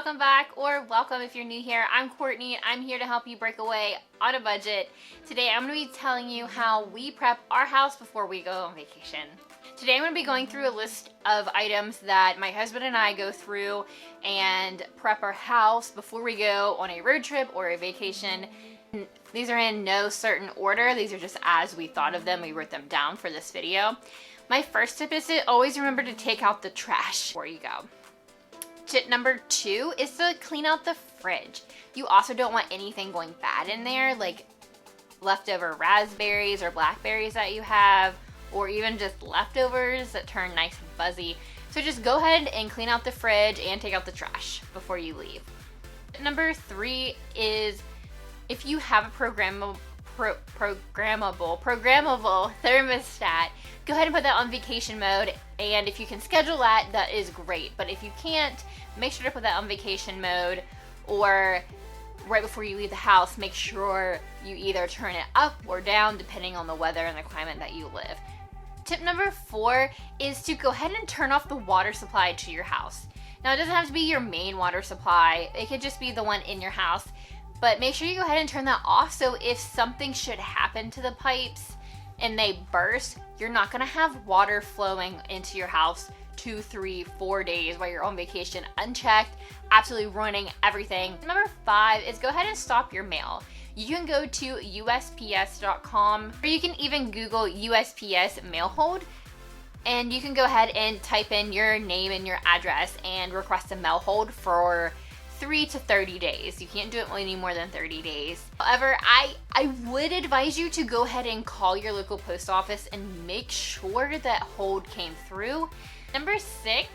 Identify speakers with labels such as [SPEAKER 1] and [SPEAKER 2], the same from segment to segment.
[SPEAKER 1] welcome back, or welcome if you're new here. I'm Courtney. I'm here to help you break away on a budget. Today I'm going to be telling you how we prep our house before we go on vacation. Today I'm going to be going through a list of items that my husband and I go through and prep our house before we go on a road trip or a vacation. These are in no certain order. These are just as we thought of them. We wrote them down for this video. My first tip is to always remember to take out the trash before you go. Tip number 2 is to clean out the fridge. You also don't want anything going bad in there, like leftover raspberries or blackberries that you have, or even just leftovers that turn nice and fuzzy. So just go ahead and clean out the fridge and take out the trash before you leave. Tip number 3 is if you have a programmable thermostat, go ahead and put that on vacation mode, and if you can schedule that, that is great. But if you can't, make sure to put that on vacation mode, or right before you leave the house, make sure you either turn it up or down depending on the weather and the climate that you live. Tip number 4 is to go ahead and turn off the water supply to your house. Now, it doesn't have to be your main water supply. It could just be the one in your house, but make sure you go ahead and turn that off, so if something should happen to the pipes and they burst, you're not gonna have water flowing into your house 2, 3, 4 days while you're on vacation unchecked, absolutely ruining everything. Number 5 is go ahead and stop your mail. You can go to USPS.com, or you can even Google USPS mail hold, and you can go ahead and type in your name and your address and request a mail hold for 3 to 30 days. You can't do it any more than 30 days. However, I would advise you to go ahead and call your local post office and make sure that hold came through. Number 6,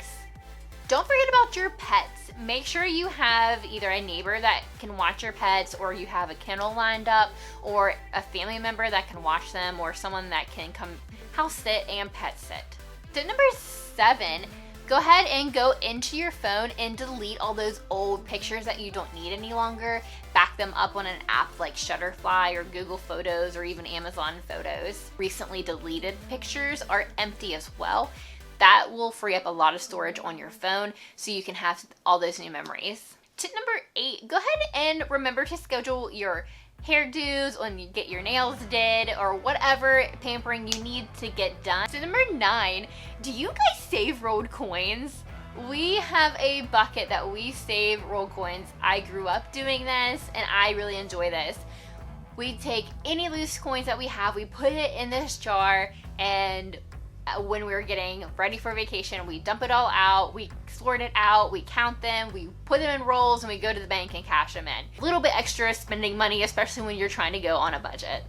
[SPEAKER 1] don't forget about your pets. Make sure you have either a neighbor that can watch your pets, or you have a kennel lined up, or a family member that can watch them, or someone that can come house sit and pet sit. Tip number 7, go ahead and go into your phone and delete all those old pictures that you don't need any longer. Back them up on an app like Shutterfly or Google Photos or even Amazon Photos. Recently deleted pictures are empty as well. That will free up a lot of storage on your phone so you can have all those new memories. Tip number 8, go ahead and remember to schedule your hairdos when you get your nails did, or whatever pampering you need to get done. So number 9, do you guys save rolled coins? We have a bucket that we save rolled coins. I grew up doing this and I really enjoy this. We take any loose coins that we have, we put it in this jar, and when we're getting ready for vacation, we dump it all out, we sort it out, we count them, we put them in rolls, and we go to the bank and cash them in. A little bit extra spending money, especially when you're trying to go on a budget.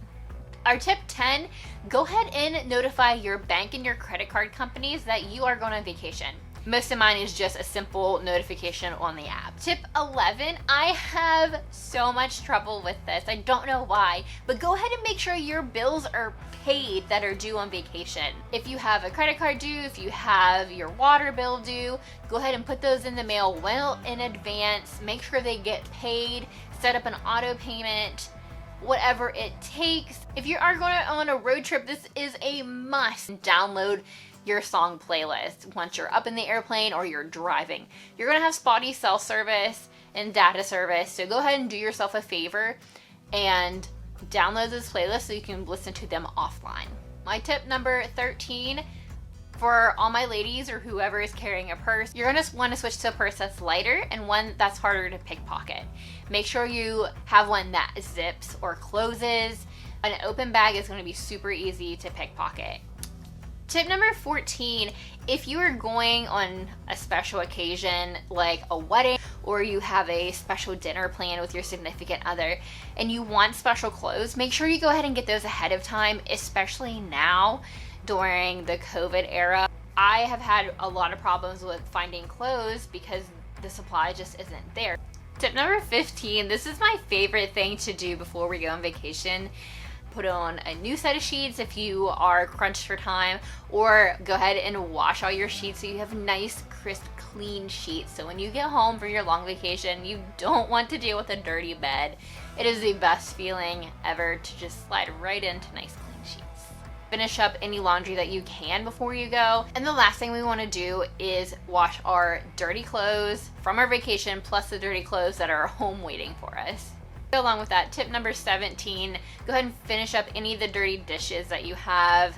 [SPEAKER 1] Our tip 10, go ahead and notify your bank and your credit card companies that you are going on vacation. Most of mine is just a simple notification on the app. Tip 11, I have so much trouble with this. I don't know why, but go ahead and make sure your bills are paid that are due on vacation. If you have a credit card due, if you have your water bill due, go ahead and put those in the mail well in advance. Make sure they get paid, set up an auto payment, whatever it takes. If you are going on a road trip, this is a must. Download your song playlist once you're up in the airplane or you're driving. You're gonna have spotty cell service and data service, so go ahead and do yourself a favor and download this playlist so you can listen to them offline. My tip number 13, for all my ladies or whoever is carrying a purse, you're gonna want to switch to a purse that's lighter and one that's harder to pickpocket. Make sure you have one that zips or closes. An open bag is gonna be super easy to pickpocket. Tip number 14, if you are going on a special occasion like a wedding, or you have a special dinner planned with your significant other and you want special clothes, make sure you go ahead and get those ahead of time, especially now during the COVID era. I have had a lot of problems with finding clothes because the supply just isn't there. Tip number 15, this is my favorite thing to do before we go on vacation. Put on a new set of sheets if you are crunched for time, or go ahead and wash all your sheets so you have nice, crisp, clean sheets. So when you get home for your long vacation, you don't want to deal with a dirty bed. It is the best feeling ever to just slide right into nice, clean sheets. finish up any laundry that you can before you go. And the last thing we want to do is wash our dirty clothes from our vacation, plus the dirty clothes that are home waiting for us. Along with that, tip number 17, go ahead and finish up any of the dirty dishes that you have.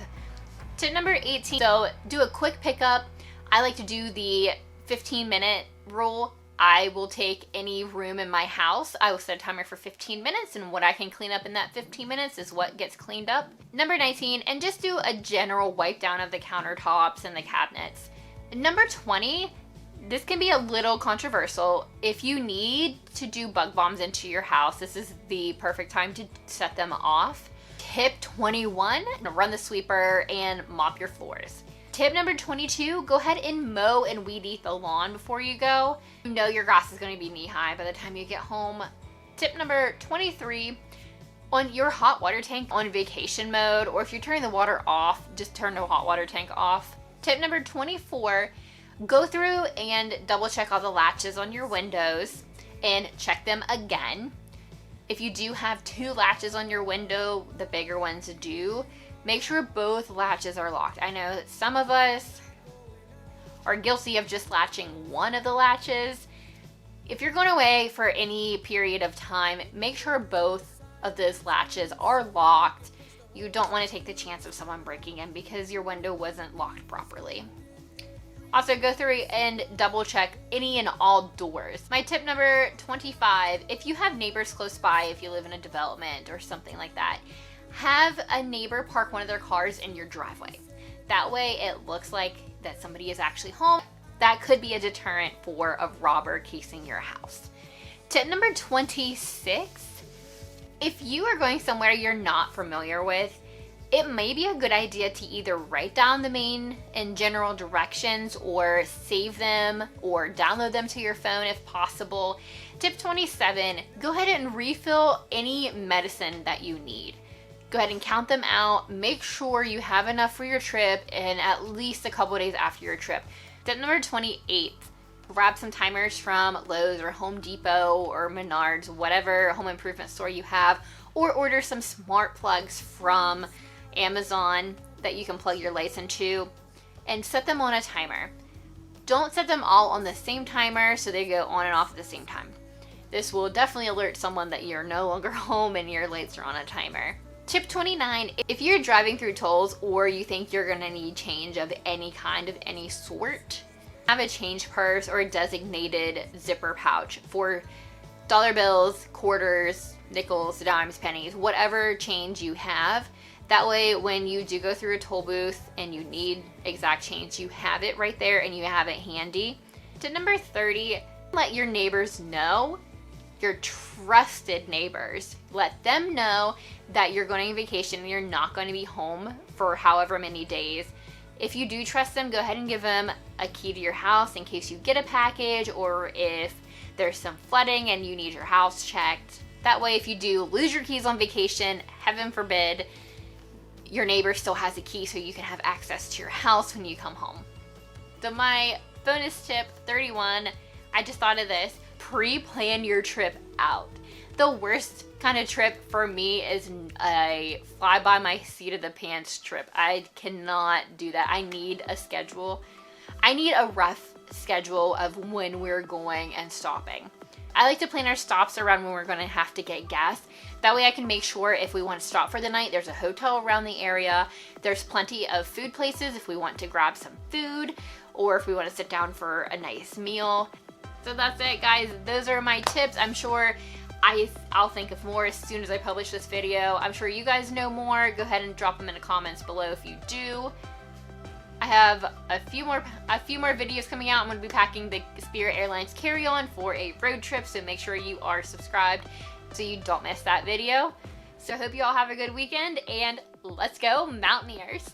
[SPEAKER 1] Tip number 18, so do a quick pickup. I like to do the 15-minute rule. I will take any room in my house. I will set a timer for 15 minutes, and what I can clean up in that 15 minutes is what gets cleaned up. Number 19, and just do a general wipe down of the countertops and the cabinets. Number 20, this can be a little controversial. If you need to do bug bombs into your house, this is the perfect time to set them off. Tip 21, run the sweeper and mop your floors. Tip number 22, go ahead and mow and weed eat the lawn before you go. You know your grass is going to be knee-high by the time you get home. Tip number 23, on your hot water tank on vacation mode, or if you're turning the water off, just turn the hot water tank off. Tip number 24, go through and double check all the latches on your windows and check them again. If you do have 2 latches on your window, the bigger ones do, make sure both latches are locked. I know that some of us are guilty of just latching one of the latches. If you're going away for any period of time, make sure both of those latches are locked. You don't want to take the chance of someone breaking in because your window wasn't locked properly. Also, go through and double check any and all doors. My tip number 25, if you have neighbors close by, if you live in a development or something like that, have a neighbor park one of their cars in your driveway. That way it looks like that somebody is actually home. That could be a deterrent for a robber casing your house. Tip number 26, if you are going somewhere you're not familiar with, it may be a good idea to either write down the main and general directions or save them or download them to your phone if possible. Tip 27, go ahead and refill any medicine that you need. Go ahead and count them out. Make sure you have enough for your trip and at least a couple days after your trip. Tip number 28, grab some timers from Lowe's or Home Depot or Menards, whatever home improvement store you have, or order some smart plugs from Amazon that you can plug your lights into and set them on a timer. Don't set them all on the same timer so they go on and off at the same time. This will definitely alert someone that you're no longer home and your lights are on a timer. Tip 29, if you're driving through tolls or you think you're gonna need change of any kind of any sort, have a change purse or a designated zipper pouch for dollar bills, quarters, nickels, dimes, pennies, whatever change you have. That way, when you do go through a toll booth and you need exact change, you have it right there and you have it handy. Tip number 30, let your neighbors know, your trusted neighbors. Let them know that you're going on vacation and you're not going to be home for however many days. If you do trust them, go ahead and give them a key to your house in case you get a package or if there's some flooding and you need your house checked. That way, if you do lose your keys on vacation, heaven forbid, your neighbor still has a key so you can have access to your house when you come home. So my bonus tip 31, I just thought of this, pre-plan your trip out. The worst kind of trip for me is a fly by my seat of the pants trip. I cannot do that. I need a schedule. I need a rough schedule of when we're going and stopping. I like to plan our stops around when we're going to have to get gas. That way I can make sure if we want to stop for the night, there's a hotel around the area. There's plenty of food places if we want to grab some food or if we want to sit down for a nice meal. So that's it, guys. Those are my tips. I'm sure I'll think of more as soon as I publish this video. I'm sure you guys know more. Go ahead and drop them in the comments below if you do. I have a few more videos coming out. I'm going to be packing the Spirit Airlines carry-on for a road trip, so make sure you are subscribed so you don't miss that video. So I hope you all have a good weekend, and let's go Mountaineers!